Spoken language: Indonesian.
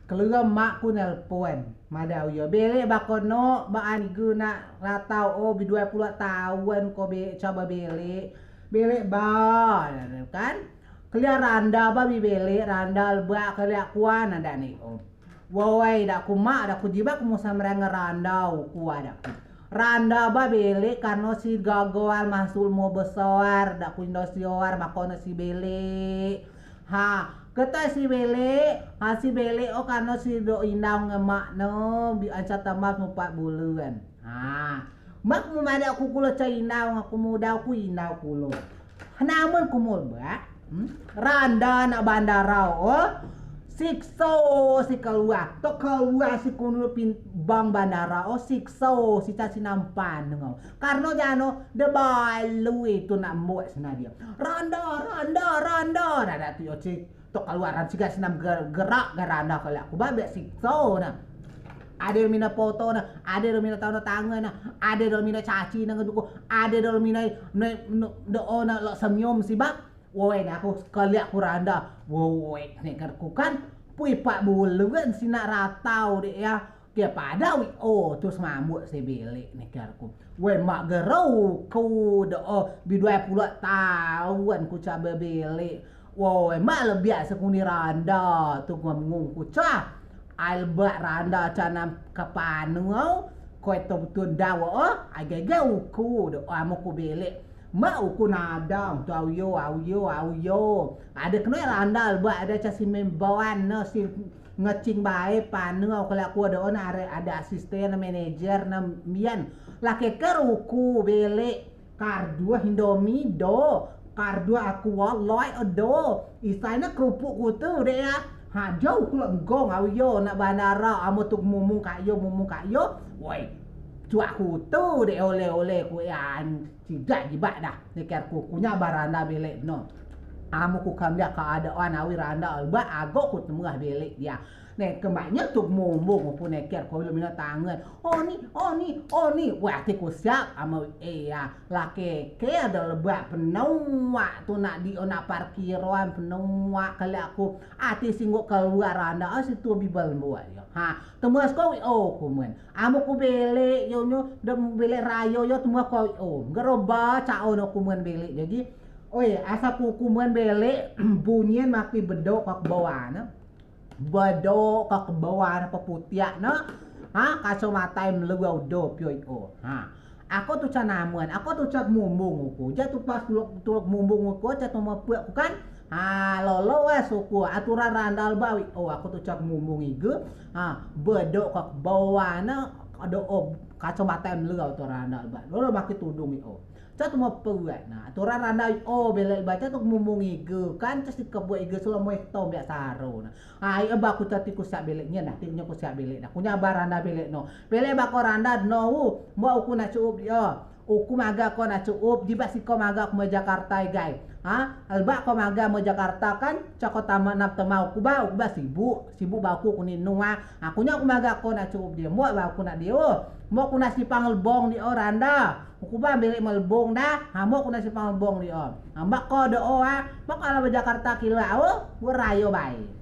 keluar mak ku nelpon madau yo bele bakono ba ani guna ratau oh bi 20 tahun ko be coba bele ba kan kelia randa ba bi bele randa ba kelia kuan ada nih oh woi dak ku mak dak ku jibak mu samrang randau ku ada randa ba bele karena si gagoal masul mau besar dak ku indosior makono si bele ha kata si bele oh karena si do indang ngemak no bi anca tamat mu 4 bulan ha mak mu mada aku kulo cai indang aku muda aku indang kulo namun kumul ba randa na bandara oh sikso si keluar to keluar si kuno pin bang bandara oh sikso si casi nampan ngau karena jano de balu itu nak muat sana dia randa ada tu cik to keluaran si gas nam gerak garanda kalau aku babe sikso na ada yang mina foto na ada yang mina tahu na tangan na ada yang mina caci na ngeduko ada yang mina do ona lo semyom si bak woi na aku sekali aku randa woi nek ku kan pui 4 bulan si nak ratau dek ya dia pada oh terus mamuk si bele nek aku woi mak gerau ku do bi 20 tahun ku cabe bele woi mak lebih sekuni randa tu ngomong ku cah alba randa canam kapanu ko itu betul dawo oh agak ku do amu ku bele mak ku nadang tu au yo ada kena randa alba ada casi membawan no si ngecing bae panu kalau aku ada asisten manajer na mian laki keruku bele kardua Indomie do kardua aku loy odo isana kerupuk ku tu deh ya ha jauh ku lenggong au yo nak bandara amu tuk mumung kayo woi cua ku tu deh oleh ku yan tidak jibak dah nikar ku punya baranda bele no amu ku kambia keadaan awi randa alba agok ku temuah bele dia nek kembaknya tuk mumbung pun nekir ko lu mina tangan oh ni wah ti ku siap ama ya laki ke ada lebak penuak tu nak di ona parkiran penuak kali aku ati singguk keluar randa situ bibal buat ya ha temuas ko oh kumen amu ku bele yo nyo dem bele rayo yo temuas ko oh geroba cao no kumen bele jadi oi asa ku kumen bele bunyian maki bedok ke bawah na bedo ke bawah apa putiak na ha kacamata melewau do pioi oh ha aku tu canamuan aku tu cak mumbung ku jatuh pas tulok mumbung ku jatuh mapuak ku kan ha lolo suku aturan randal bawi oh aku tu cak mumbung ige ha bedo ke bawah na ada kacamata melewau tu randal ba lolo maki tudung oh cak tu mapuak na aturan randal oh bela baca tu mumbung ige kan casi kebuat ige solo mo to biasa saro na ai aba ku tati ku sak beleknya dah tingnya ku sak belek dah kunya baranda belek no belek bako randa no mau ku nak cuup dia ku maga ko nak cuup di basi ko maga ku Jakarta guys ha alba ko maga mo Jakarta kan cako taman nap temau ku ba sibuk ba ku ni nuah aku nya ku maga ko nak cuup dia mo ba ku nak dia mo ku nasi pangelbong di randa ku ba belek melbong dah ha mo ku nasi pangelbong di mbak ko do mak ala Jakarta kila oh rayo bae